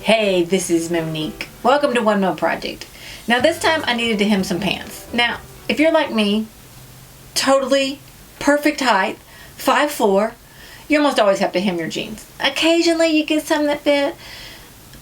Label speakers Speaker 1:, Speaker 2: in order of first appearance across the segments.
Speaker 1: Hey, this is Monique. Welcome to One Mo Project. Now this time I needed to hem some pants. Now, if you're like me, totally perfect height, 5'4", you almost always have to hem your jeans. Occasionally you get some that fit,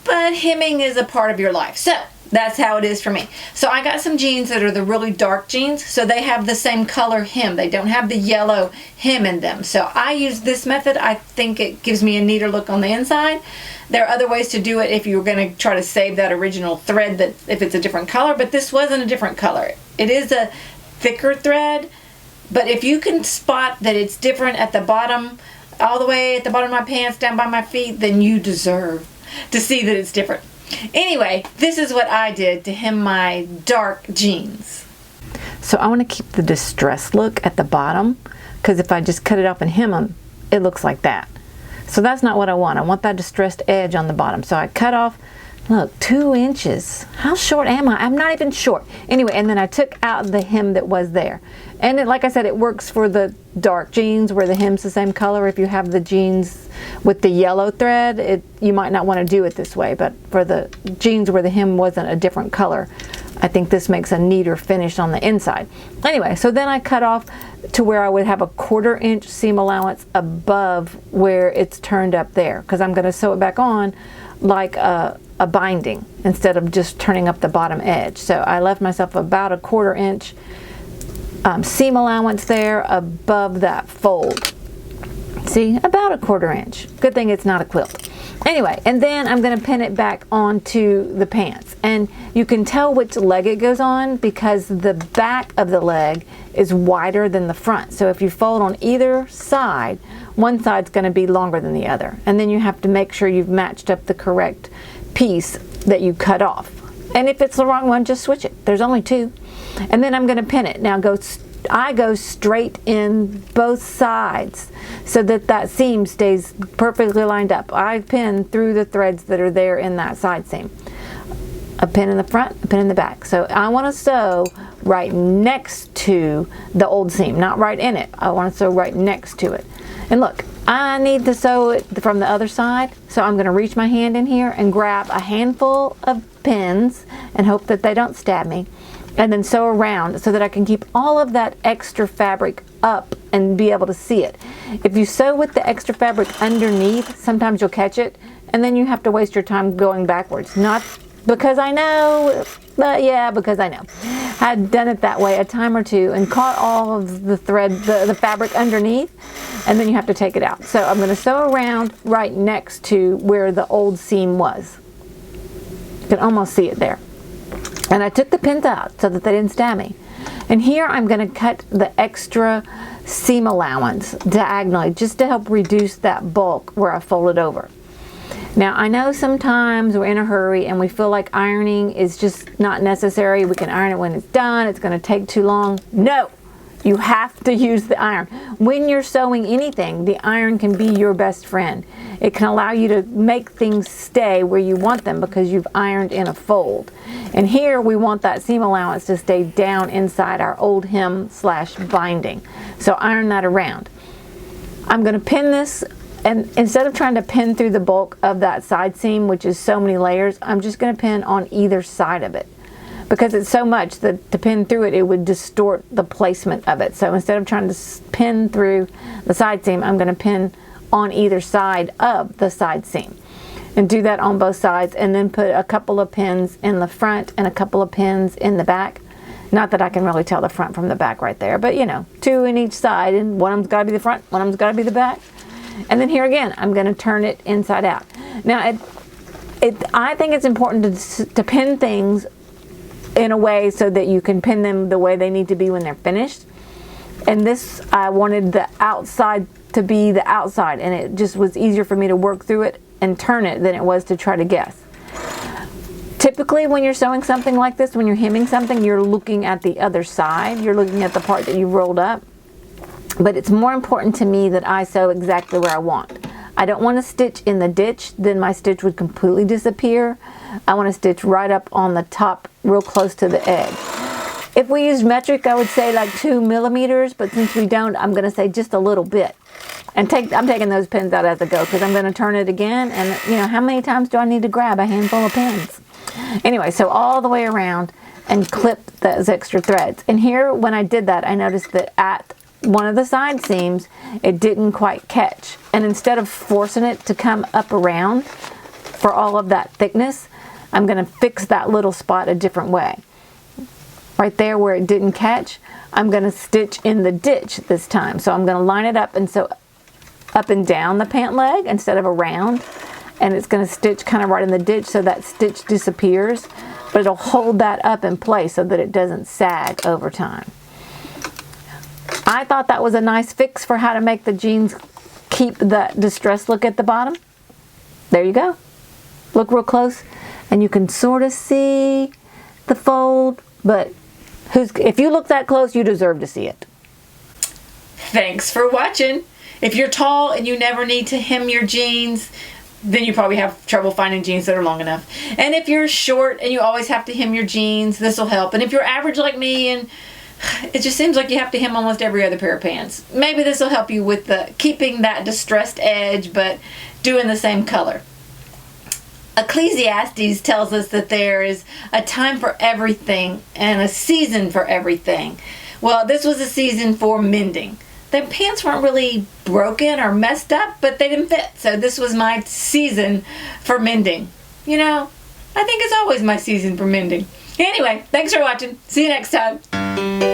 Speaker 1: but hemming is a part of your life. So that's how it is for me. So I got some jeans that are the really dark jeans, so they have the same color hem. They don't have the yellow hem in them. So I use this method. I think it gives me a neater look on the inside. There are other ways to do it if you were going to try to save that original thread, that if it's a different color, but this wasn't a different color. It is a thicker thread, but if you can spot that it's different at the bottom, all the way at the bottom of my pants down by my feet, then you deserve to see that it's different. Anyway, this is what I did to hem my dark jeans.
Speaker 2: So I want to keep the distressed look at the bottom, because if I just cut it off and hem them, it looks like that. So that's not what I want. I want that distressed edge on the bottom. So I cut off, look, 2 inches. How short am I? I'm not even short. Anyway, and then I took out the hem that was there. And it, like I said, it works for the dark jeans where the hem's the same color. If you have the jeans with the yellow thread, you might not want to do it this way. But for the jeans where the hem wasn't a different color, I think this makes a neater finish on the inside. Anyway, so then I cut off to where I would have a 1/4 inch seam allowance above where it's turned up there, because I'm going to sew it back on like a binding instead of just turning up the bottom edge. So I left myself about a 1/4 inch seam allowance there above that fold. See, about a 1/4 inch. Good thing it's not a quilt. Anyway, and then I'm going to pin it back onto the pants. And you can tell which leg it goes on because the back of the leg is wider than the front. So if you fold on either side, one side's going to be longer than the other. And then you have to make sure you've matched up the correct piece that you cut off. And if it's the wrong one, just switch it. There's only 2. And then I'm going to pin it. Now I go straight in both sides so that that seam stays perfectly lined up. I pin through the threads that are there in that side seam. A pin in the front, a pin in the back. So I want to sew right next to the old seam, not right in it. I want to sew right next to it. And look, I need to sew it from the other side, so I'm going to reach my hand in here and grab a handful of pins and hope that they don't stab me, and then sew around so that I can keep all of that extra fabric up and be able to see it. If you sew with the extra fabric underneath, sometimes you'll catch it, and then you have to waste your time going backwards. Not because I know, but yeah, because I know. I'd done it that way a time or two and caught all of the thread, the fabric underneath, and then you have to take it out. So I'm going to sew around right next to where the old seam was. You can almost see it there. And I took the pins out so that they didn't stab me. And here I'm going to cut the extra seam allowance diagonally just to help reduce that bulk where I folded over. Now I know sometimes we're in a hurry and we feel like ironing is just not necessary. We can iron it when it's done. It's going to take too long. No! You have to use the iron. When you're sewing anything, the iron can be your best friend. It can allow you to make things stay where you want them because you've ironed in a fold. And here we want that seam allowance to stay down inside our old hem / binding. So iron that around. I'm going to pin this, and instead of trying to pin through the bulk of that side seam, which is so many layers, I'm just going to pin on either side of it. Because it's so much that to pin through it, it would distort the placement of it. So instead of trying to pin through the side seam, I'm going to pin on either side of the side seam. And do that on both sides, and then put a couple of pins in the front and a couple of pins in the back. Not that I can really tell the front from the back right there, but you know, 2 in each side, and one of them's got to be the front, one of them's got to be the back. And then here again, I'm going to turn it inside out. Now, I think it's important to pin things in a way so that you can pin them the way they need to be when they're finished. And this, I wanted the outside to be the outside, and it just was easier for me to work through it and turn it than it was to try to guess. Typically when you're sewing something like this, when you're hemming something, you're looking at the other side. You're looking at the part that you've rolled up. But it's more important to me that I sew exactly where I want. I don't want to stitch in the ditch, then my stitch would completely disappear. I want to stitch right up on the top, real close to the edge. If we used metric, I would say like 2 millimeters, but since we don't, I'm going to say just a little bit. And I'm taking those pins out as I go because I'm going to turn it again. And how many times do I need to grab a handful of pins? Anyway, so all the way around and clip those extra threads. And here, when I did that, I noticed that at one of the side seams, it didn't quite catch. And instead of forcing it to come up around for all of that thickness, I'm going to fix that little spot a different way. Right there where it didn't catch, I'm going to stitch in the ditch this time. So I'm going to line it up, and so up and down the pant leg instead of around, and it's going to stitch kind of right in the ditch so that stitch disappears, but it'll hold that up in place so that it doesn't sag over time. I thought that was a nice fix for how to make the jeans keep the distressed look at the bottom. There you go. Look real close and you can sort of see the fold, but if you look that close, you deserve to see it.
Speaker 1: Thanks for watching. If you're tall and you never need to hem your jeans, then you probably have trouble finding jeans that are long enough. And if you're short and you always have to hem your jeans, this will help. And if you're average like me and it just seems like you have to hem almost every other pair of pants, maybe this will help you with keeping that distressed edge but doing the same color. Ecclesiastes tells us that there is a time for everything and a season for everything. Well, this was a season for mending. The pants weren't really broken or messed up, but they didn't fit. So this was my season for mending. I think it's always my season for mending. Anyway, thanks for watching. See you next time.